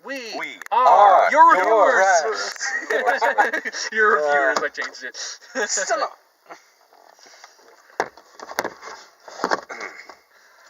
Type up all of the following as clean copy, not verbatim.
We are your your viewers. Your viewers, I changed it.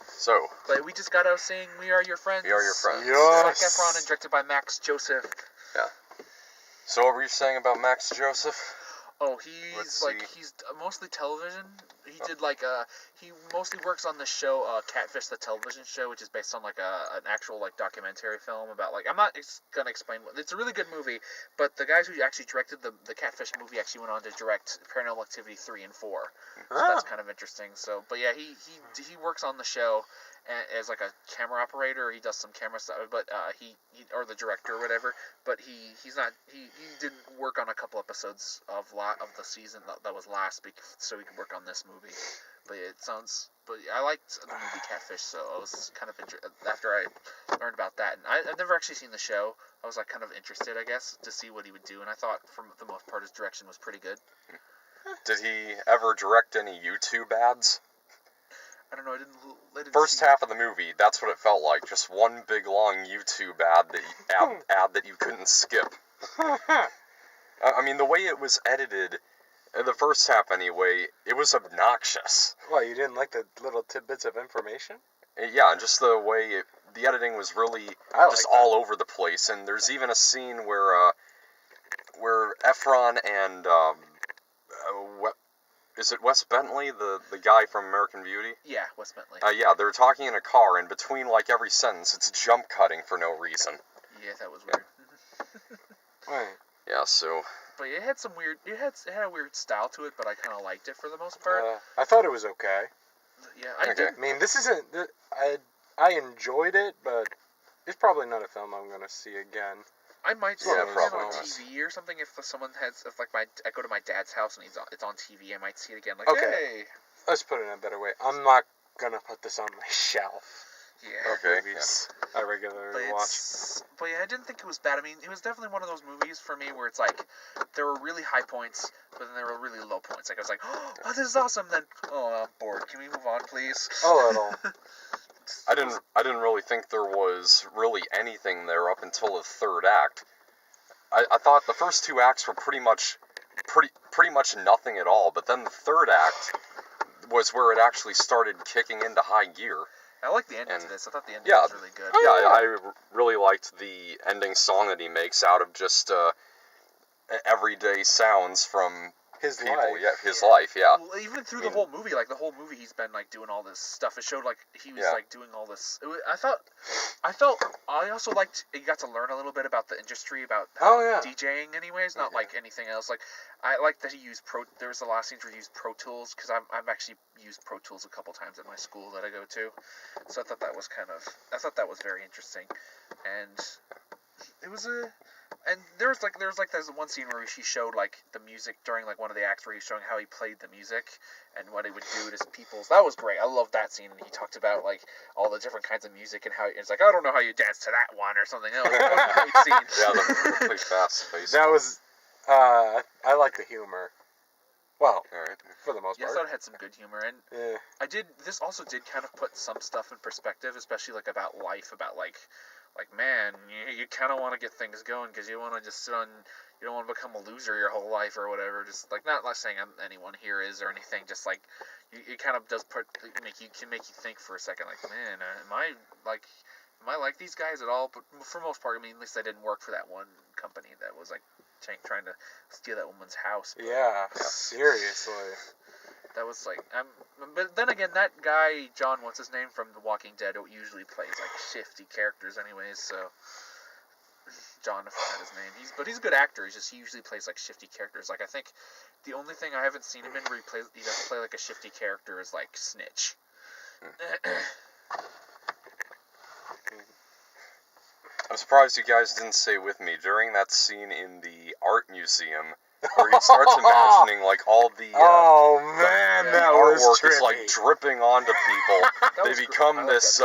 So, But we just got out saying We Are Your Friends. We Are Your Friends. Zac Efron and directed by Max Joseph. yeah. So what were you saying about Max Joseph? Oh, he's mostly television. He did he mostly works on the show Catfish, the television show, which is based on an actual documentary film about I'm not gonna explain what it's a really good movie, but the guys who actually directed the Catfish movie actually went on to direct Paranormal Activity 3 and 4. So that's kind of interesting. So, but yeah, he works on the show as a camera operator. He does some camera stuff, but he or the director or whatever. But he didn't work on a couple episodes of the season that was last week, so he could work on this movie. But But I liked the movie Catfish, so I was kind of after I learned about that, and I've never actually seen the show. I was kind of interested, I guess, to see what he would do, and I thought for the most part his direction was pretty good. Did he ever direct any YouTube ads? I don't know. I didn't First half of the movie, that's what it felt like. Just one big long YouTube ad that you couldn't skip. I mean, the way it was edited, the first half anyway, it was obnoxious. What, you didn't like the little tidbits of information? Yeah, just the way the editing was really just all over the place. And there's even a scene where Efron and is it Wes Bentley, the guy from American Beauty? Yeah, Wes Bentley. Yeah, they're talking in a car, and between every sentence, it's jump cutting for no reason. Yeah, that was weird. Right. Yeah, so. But it had it had a weird style to it, but I kind of liked it for the most part. I thought it was okay. Yeah, I did. I mean, this isn't. I enjoyed it, but it's probably not a film I'm gonna see again. I might see it probably on TV or something if I go to my dad's house and it's on TV. I might see it again. Okay. Hey. Let's put it in a better way. I'm not gonna put this on my shelf. Yeah. Okay. Movies I regularly watch. But yeah, I didn't think it was bad. I mean, it was definitely one of those movies for me where it's there were really high points, but then there were really low points. I was like, oh, this is awesome. Then, I'm bored. Can we move on, please? A little. I didn't really think there was really anything there up until the third act. I thought the first two acts were pretty much nothing at all, but then the third act was where it actually started kicking into high gear. I like the ending to this. I thought the ending was really good. I really liked the ending song that he makes out of just everyday sounds from his people. life. Yeah, his life, yeah. Well, even through the whole movie, the whole movie, he's been doing all this stuff. It showed he was doing all this. I also liked you got to learn a little bit about the industry, about DJing. Anyways, not anything else. I liked that he used There was a lot of scenes where he used Pro Tools because I've actually used Pro Tools a couple times at my school that I go to, so I thought that was very interesting, and it was And there was there's one scene where she showed the music during one of the acts where he's showing how he played the music and what he would do to people's. That was great. I loved that scene. And he talked about all the different kinds of music and how it's I don't know how you dance to that one or something else. That was a great scene. Yeah, the really fast pace. That was I like the humor. Well, for the most part. I thought it had some good humor, and this also did kind of put some stuff in perspective, especially about life, about man, you kind of want to get things going because you want to just sit on, you don't want to become a loser your whole life or whatever. Just not saying anyone here is or anything. Just it kind of does make you think for a second. Man, am I like these guys at all? But for the most part, I mean, at least I didn't work for that one company that was trying to steal that woman's house. But, yeah, seriously. That was but then again, that guy, John, what's his name, from The Walking Dead, usually plays shifty characters anyways, so. John, I forgot his name. He's a good actor, he usually plays shifty characters. I think the only thing I haven't seen him in where he doesn't play a shifty character is Snitch. I'm surprised you guys didn't stay with me during that scene in the art museum where he starts imagining all the that artwork trippy. is dripping onto people. They become this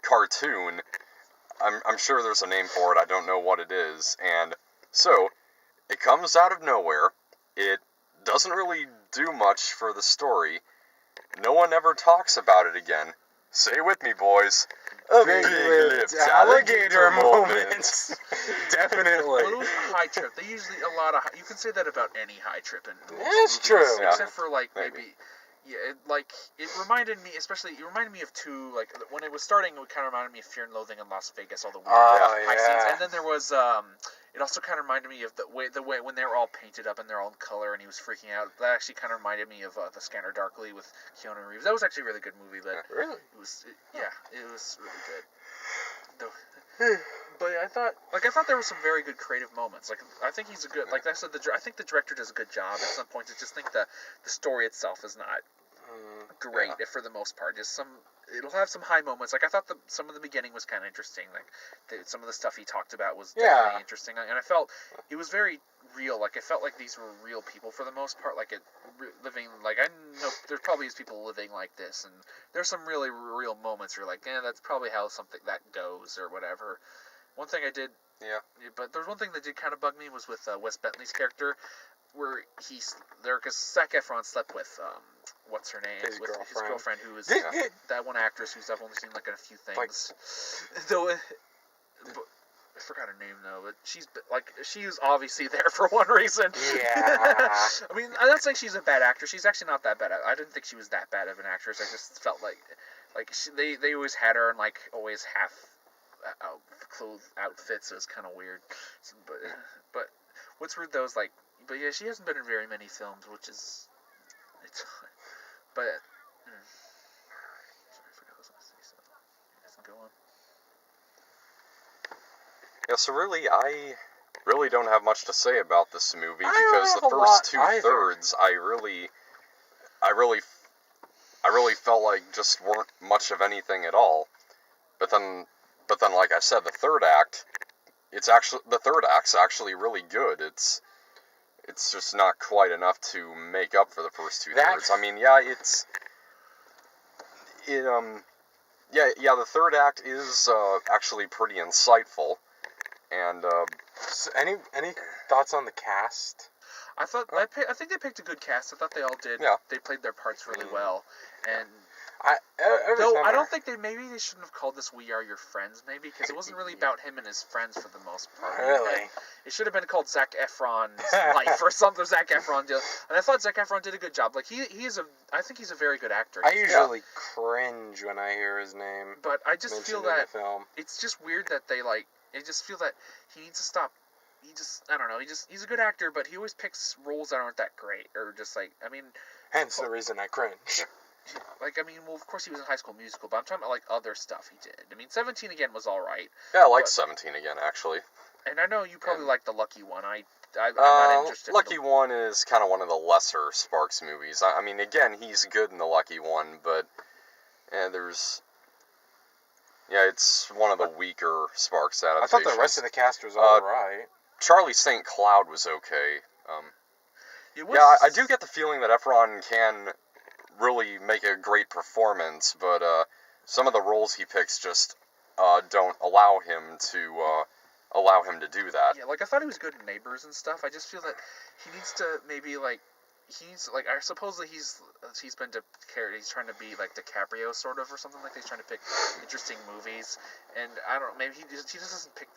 cartoon. I'm sure there's a name for it. I don't know what it is. And so it comes out of nowhere. It doesn't really do much for the story. No one ever talks about it again. Say it with me, boys. Big-lipped alligator moments. Definitely. Well, it was a high trip. They usually you can say that about any high trip in most That's movies, true. except for like Maybe. it reminded me of two, like when it was starting. It kind of reminded me of Fear and Loathing in Las Vegas, all the weird high scenes, and then there was it also kind of reminded me of the way when they were all painted up and they're all in color and he was freaking out. That actually kind of reminded me of The Scanner Darkly with Keanu Reeves. That was actually a really good movie, but Really? it was really good. But I thought there were some very good creative moments. Like I think he's a good, like I said, I think the director does a good job. At some points, I just think the story itself is not great for the most part. Just it'll have some high moments. Like I thought some of the beginning was kind of interesting. Like some of the stuff he talked about was definitely interesting, and I felt it was very real. Like I felt like these were real people for the most part. Like living, like I know there probably is people living like this, and there's some really real moments where you're like, that's probably how something that goes or whatever. One thing I did, but there's one thing that did kind of bug me was with Wes Bentley's character, where because Zac Efron slept with what's her name, his girlfriend, who is that one actress who's I've only seen like in a few things. Though, I forgot her name though, but she was obviously there for one reason. Yeah. I mean, I'm not saying she's a bad actress. She's actually not that bad. I didn't think she was that bad of an actress. I just felt like they always had her in like always half clothed outfits. So it was kind of weird. But what's weird though is like, but yeah, she hasn't been in very many films, which is but. Sorry, I forgot what I was going to say. So you guys can go on. Yeah, so really, I really don't have much to say about this movie because the first two thirds, I really felt like just weren't much of anything at all. But then, like I said, the third act's actually really good. It's just not quite enough to make up for the first two thirds. I mean, the third act is actually pretty insightful. And so any thoughts on the cast? I think they picked a good cast. I thought they all did. Yeah. They played their parts really well. And I don't think maybe they shouldn't have called this "We Are Your Friends," maybe, because it wasn't really about him and his friends for the most part. Really? It should have been called Zac Efron's life or something. Zac Efron deal. And I thought Zac Efron did a good job. Like I think he's a very good actor. I usually cringe when I hear his name. But I just feel that film. It's just weird that they like. I just feel that he needs to stop. I don't know. He's a good actor, but he always picks roles that aren't that great, or just like, I mean. Hence the reason I cringe. Like, I mean, well, of course he was in High School Musical, but I'm talking about like other stuff he did. I mean, 17 Again was all right. Yeah, I liked 17 Again, actually. And I know you probably like The Lucky One. I'm not interested. Lucky One is kind of one of the lesser Sparks movies. I mean, again, he's good in The Lucky One, but it's one of the weaker Sparks adaptations. I thought the rest of the cast was all right. Charlie St. Cloud was okay. I do get the feeling that Efron can really make a great performance, but some of the roles he picks just don't allow him to do that. Yeah, like I thought he was good in Neighbors and stuff. I just feel that he needs to maybe like. Supposedly he's been he's trying to be like DiCaprio sort of or something, like he's trying to pick interesting movies, and I don't know, maybe he just doesn't pick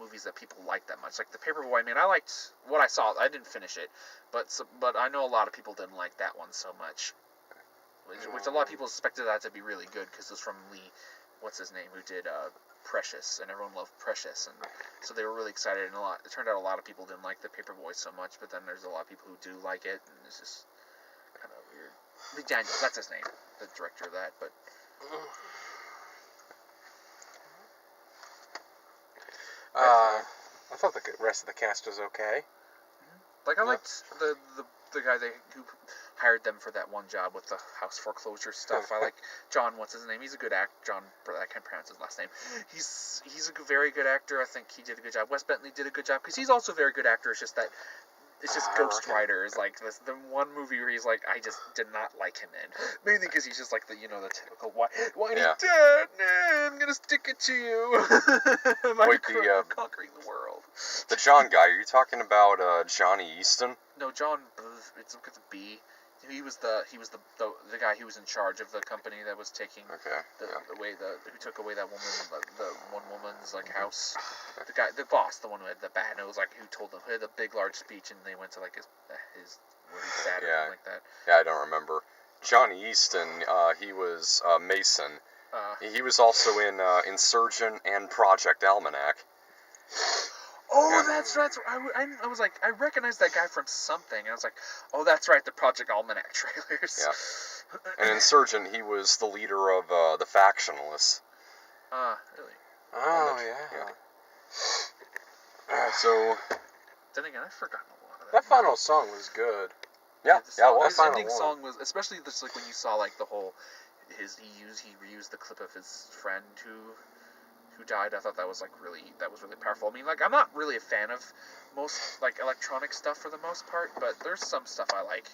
movies that people like that much. Like The Paperboy, I mean, I liked what I saw. I didn't finish it, but I know a lot of people didn't like that one so much, which a lot of people expected that to be really good because it was from Lee, what's his name, who did Precious, and everyone loved Precious, and so they were really excited, and it turned out a lot of people didn't like The Paperboy so much, but then there's a lot of people who do like it, and it's just kind of weird. Lee Daniels, that's his name, the director of that, but... I thought the rest of the cast was okay. Like, I liked the guy who hired them for that one job with the house foreclosure stuff. I like John, what's his name? He's a good actor. John, I can't pronounce his last name. He's a very good actor. I think he did a good job. Wes Bentley did a good job, because he's also a very good actor. It's just that Ghost Rider is like the one movie where he's like, I just did not like him in. Mainly because he's just like the typical whiny dad, nah, I'm gonna stick it to you. Conquering the world. The John guy, are you talking about Johnny Easton? No, John Booth. It's with a B. He was the guy who was in charge of the company that was taking who took away that woman, the one woman's like house. The boss, the one who had the bad nose, like who told them, who had a big large speech, and they went to like his where he sat or something like that. Yeah, I don't remember. Johnny Easton, he was Mason. He was also in Insurgent and Project Almanac. Oh, yeah. That's right. I was like, I recognized that guy from something. And I was like, oh, that's right, the Project Almanac trailers. Yeah. And Insurgent, he was the leader of the Factionalists. Really? Oh, yeah. So. Then again, I've forgotten a lot of that. That final song was good. Yeah, well, his ending song was, especially this, like when you saw like the whole, he reused the clip of his friend who died. I thought that was really powerful. I mean, like I'm not really a fan of most like electronic stuff for the most part, but there's some stuff I like.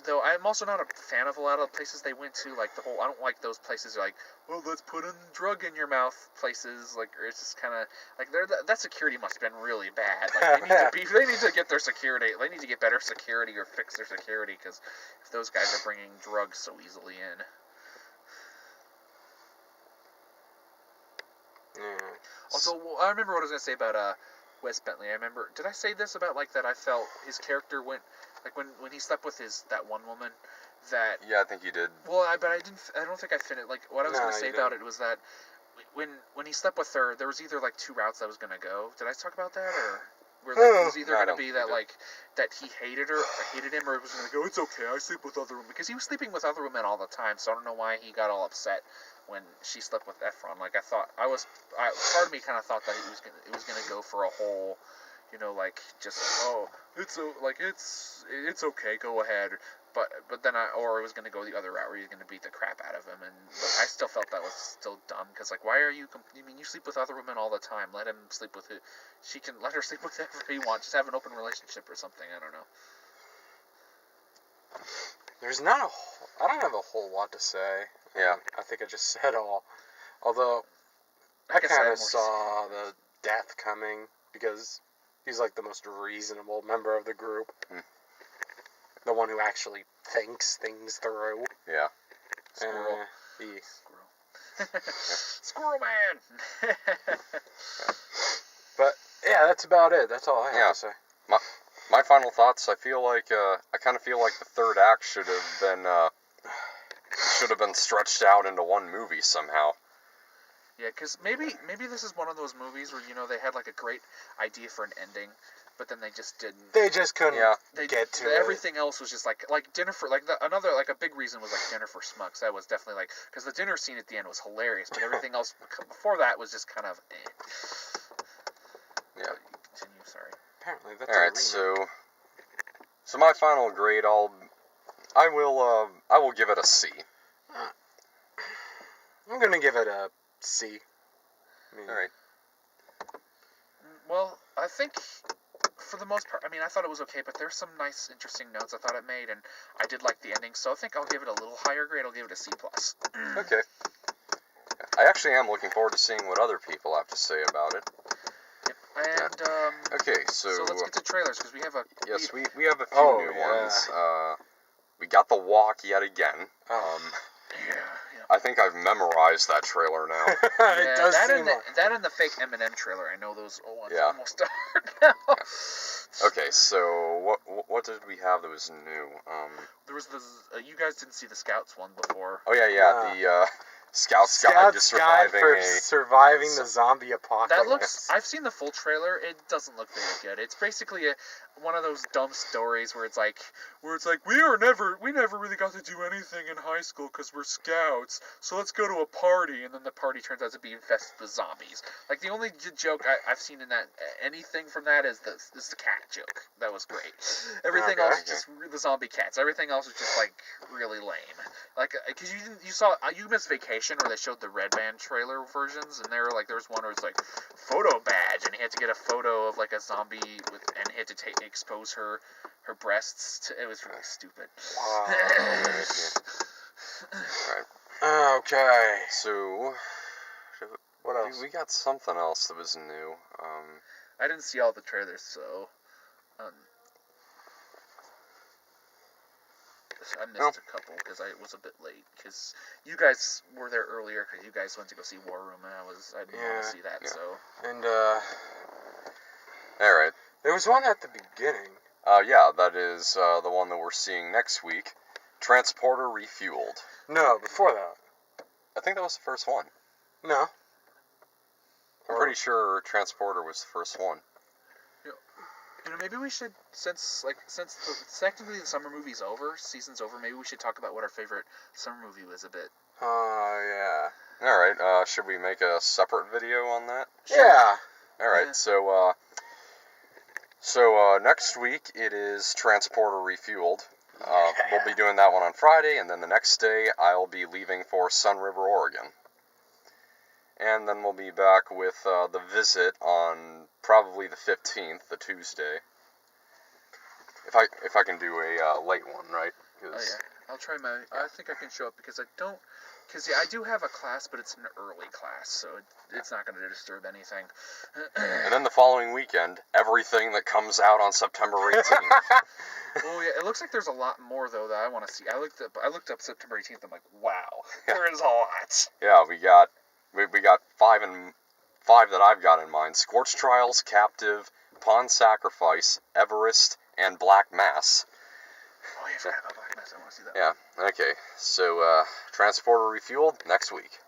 Though I'm also not a fan of a lot of the places they went to, like the whole, I don't like those places like, well, let's put a drug in your mouth places, like, or it's just kind of, like, that security must have been really bad, like, they need to get their security, they need to get better security or fix their security, because if those guys are bringing drugs so easily in. Also, well, I remember what I was going to say about, Wes Bentley. I remember, did I say this about, like, that I felt his character went, like, when he slept with that one woman, that... Yeah, I think you did. Well, I don't think I finished, like, what I was going to say about it was that when he slept with her, there was either, like, two routes I was going to go. Did I talk about that, or... Where like, it was either going to be that, like, that he hated him, or it was going to go, it's okay, I sleep with other women. Because he was sleeping with other women all the time, so I don't know why he got all upset when she slept with Efron. Like, part of me kind of thought that it was gonna go for a whole, you know, like, just, oh, it's okay, go ahead. But then or it was gonna go the other route where he's gonna beat the crap out of him, but I still felt that was still dumb, because, like, why are you, you sleep with other women all the time, let him sleep with it, let her sleep with whoever he wants, just have an open relationship or something, I don't know. I don't have a whole lot to say. Yeah. I think I just said all. Although, I kind of saw the death coming, because he's like the most reasonable member of the group. The one who actually thinks things through. Yeah. Squirrel. Squirrel. Squirrel man! But, yeah, that's about it. That's all I have to say. My final thoughts, I kind of feel like the third act should have been stretched out into one movie somehow. Yeah, because maybe this is one of those movies where, you know, they had, like, a great idea for an ending, but then they just didn't. They just couldn't get to it. Everything else was just, like dinner for, like, a big reason was, like, Dinner for Schmucks. That was definitely, like, because the dinner scene at the end was hilarious, but everything else before that was just kind of, Yeah. Continue, sorry. Apparently, that's Alright, so my final grade, I will give it a C. I'm gonna give it a C. Alright. Well, I think, for the most part, I mean, I thought it was okay, but there's some nice, interesting notes I thought it made, and I did like the ending, so I think I'll give it a little higher grade. I'll give it a C+. Okay. I actually am looking forward to seeing what other people have to say about it. Yep. And, okay, so let's get to trailers, because we have a... Yes, we have a few new ones. We got The Walk yet again. Yeah. I think I've memorized that trailer now. It does that and the fake Eminem trailer. I know those ones almost are now. Okay, so what did we have that was new? There was you guys didn't see the Scouts one before. Oh yeah, the Scout's Guide to Surviving the Zombie Apocalypse. That looks... I've seen the full trailer. It doesn't look very good. It's basically one of those dumb stories where it's like we never really got to do anything in high school because we're scouts. So let's go to a party, and then the party turns out to be infested with zombies. Like, the only joke I've seen in that anything from that is the cat joke. That was great. Everything else is just the zombie cats. Everything else is just like really lame. Like, because you missed Vacation, where they showed the Red Band trailer versions, and there was one where it's like photo badge, and he had to get a photo of like a zombie and he had to expose her breasts. It was really stupid. Wow. Right. Okay. So what else? We got something else that was new. I didn't see all the trailers, so. missed a couple because I was a bit late. Because you guys were there earlier because you guys went to go see War Room, and I didn't want to see that. Yeah. So. And all right. There was one at the beginning. Yeah, that is the one that we're seeing next week. Transporter Refueled. No, before that. I think that was the first one. No. I'm pretty sure Transporter was the first one. You know, maybe we should, since technically the summer movie's over, season's over, maybe we should talk about what our favorite summer movie was a bit. Yeah. Alright, should we make a separate video on that? Sure. Yeah. Alright, Yeah. So next week it is Transporter Refueled. We'll be doing that one on Friday, and then the next day I'll be leaving for Sun River, Oregon. And then we'll be back with The Visit on probably the 15th, the Tuesday. If I can do a late one, right? Oh yeah, I'll try my. I think I can show up because I do have a class, but it's an early class, so it's not going to disturb anything. And then the following weekend, everything that comes out on September 18th. Well, yeah, it looks like there's a lot more though that I want to see. I looked up September 18th. I'm like, wow, there is a lot. Yeah, we got five that I've got in mind: Scorch Trials, Captive, Pawn Sacrifice, Everest, and Black Mass. Oh yeah, I forgot about Black Mass. I want to see that. Yeah. Okay. So Transporter Refueled next week.